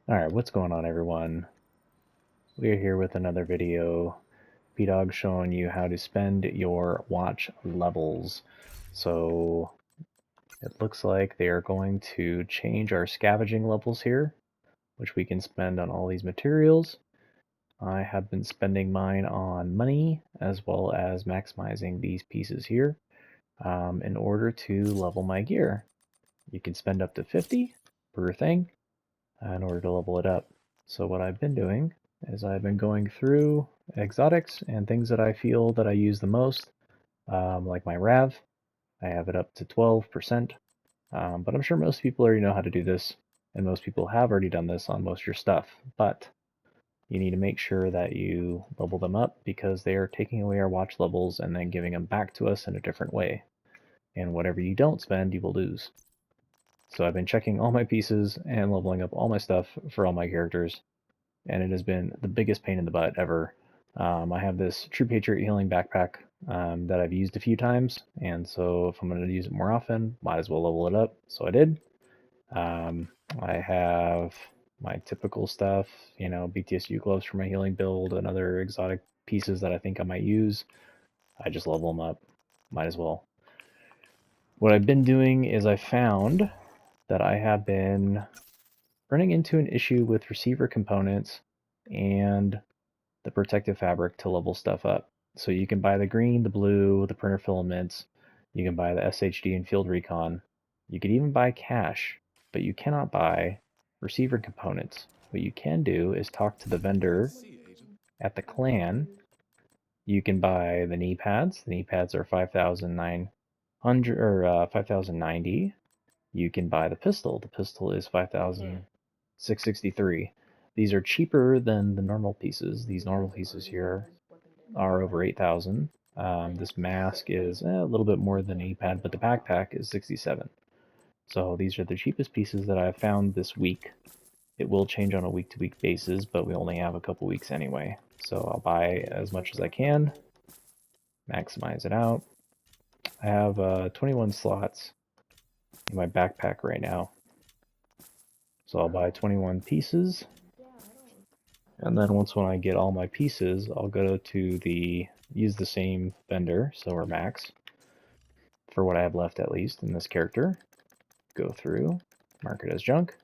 Alright, what's going on, everyone? We are here with another video. P-Dog showing you how to spend your watch levels. So it looks like they are going to change our scavenging levels here, which we can spend on all these materials. I have been spending mine on money as well as maximizing these pieces here in order to level my gear. You can spend up to 50 per thing in order to level it up. So what I've been doing is I've been going through exotics and things that I feel that I use the most, like my Rav. I have it up to 12%, but I'm sure most people already know how to do this, and most people have already done this on most of your stuff. But you need to make sure that you level them up because they are taking away our watch levels and then giving them back to us in a different way. And whatever you don't spend, you will lose. So I've been checking all my pieces and leveling up all my stuff for all my characters, and it has been the biggest pain in the butt ever. I have this True Patriot Healing Backpack that I've used a few times, and so if I'm going to use it more often, might as well level it up. So I did. I have my typical stuff, you know, BTSU gloves for my healing build, and other exotic pieces that I think I might use. I just level them up. Might as well. What I've been doing is I found that I have been running into an issue with receiver components and the protective fabric to level stuff up. So you can buy the green, the blue, the printer filaments, you can buy the SHD and field recon. You could even buy cash, but you cannot buy receiver components. What you can do is talk to the vendor at the clan. You can buy the knee pads. The knee pads are 5,900 or 5,090. You can buy the pistol. The pistol is 5,663. These are cheaper than the normal pieces. These normal pieces here are over 8,000. This mask is a little bit more than a pad, but the backpack is 67. So these are the cheapest pieces that I've found this week. It will change on a week-to-week basis, but we only have a couple weeks anyway. So I'll buy as much as I can, maximize it out. I have 21 slots in my backpack right now. So I'll buy 21 pieces. And then when I get all my pieces, I'll go to use the same vendor, so we're max, for what I have left at least in this character. Go through, mark it as junk,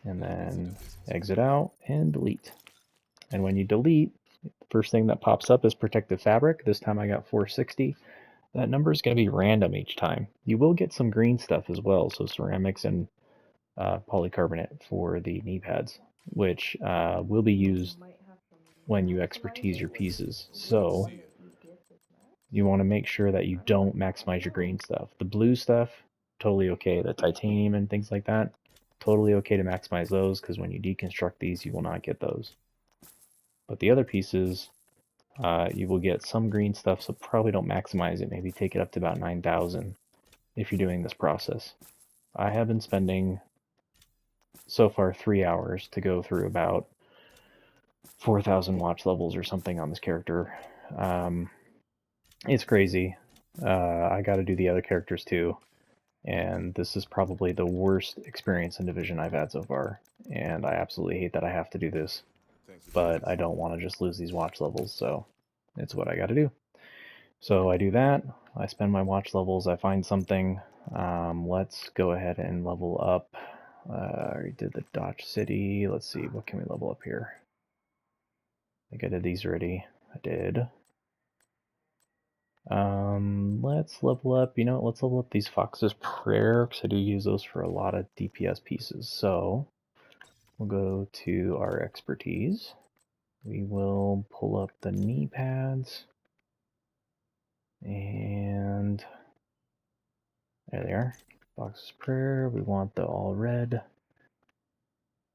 and then exit out and delete. And when you delete, the first thing that pops up is protective fabric. This time I got 460. That number is going to be random each time. You will get some green stuff as well, so ceramics and polycarbonate for the knee pads, which will be used when you expertise your pieces. So you want to make sure that you don't maximize your green stuff. The blue stuff, totally okay. The titanium and things like that, totally okay to maximize those, because when you deconstruct these, you will not get those. But the other pieces, you will get some green stuff, so probably don't maximize it. Maybe take it up to about 9,000 if you're doing this process. I have been spending so far 3 hours to go through about 4,000 watch levels or something on this character. It's crazy. I got to do the other characters too, and this is probably the worst experience in Division I've had so far, and I absolutely hate that I have to do this, but I don't want to just lose these watch levels, so it's what I got to do. So I do that, I spend my watch levels, I find something. Let's go ahead and level up. I did the Dodge City. Let's see, what can we level up here? I think I did these already. I did. Let's level up, you know, let's level up these Fox's Prayer, because I do use those for a lot of DPS pieces. So we'll go to our expertise. We will pull up the knee pads, and there they are. Fox's Prayer, we want the all red,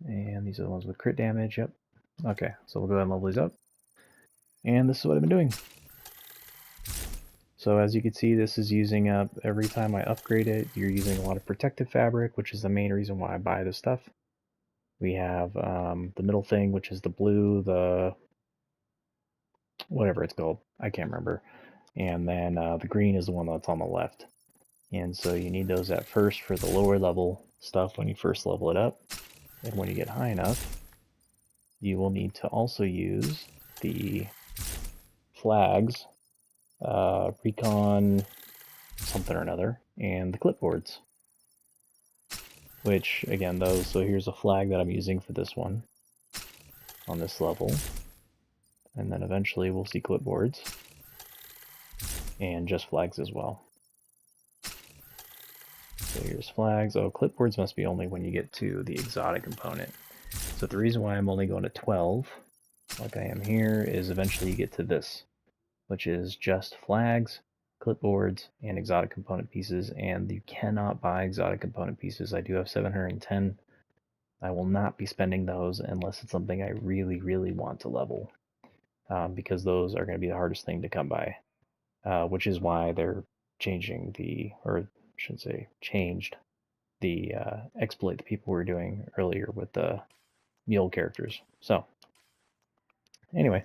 and these are the ones with crit damage. Yep. Okay, so we'll go ahead and level these up, and this is what I've been doing. So as you can see, this is using up, every time I upgrade it, you're using a lot of protective fabric, which is the main reason why I buy this stuff. We have the middle thing, which is the blue, the whatever it's called, I can't remember. And then the green is the one that's on the left. And so you need those at first for the lower level stuff when you first level it up. And when you get high enough, you will need to also use the flags, recon something or another, and the clipboards. Which, again, those, so here's a flag that I'm using for this one on this level. And then eventually we'll see clipboards and just flags as well. So here's flags. Oh, clipboards must be only when you get to the exotic component. So the reason why I'm only going to 12, like I am here, is eventually you get to this, which is just flags, clipboards, and exotic component pieces, and you cannot buy exotic component pieces. I do have 710. I will not be spending those unless it's something I really, really want to level, because those are going to be the hardest thing to come by, which is why they're changing the, or I should say, changed the exploit that people were doing earlier with the mule characters. So, anyway,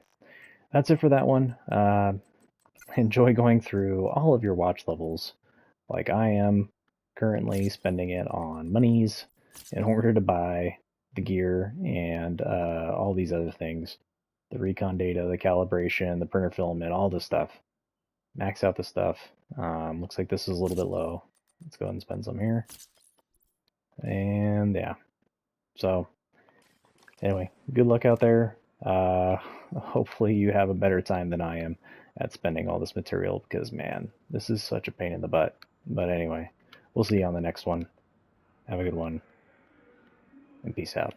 that's it for that one. Enjoy going through all of your watch levels like I am, currently spending it on monies in order to buy the gear and all these other things. The recon data, the calibration, the printer filament, all this stuff. Max out the stuff. Looks like this is a little bit low. Let's go ahead and spend some here. And yeah. So anyway, good luck out there. Hopefully you have a better time than I am at spending all this material because, man, this is such a pain in the butt. But anyway, we'll see you on the next one. Have a good one, and peace out.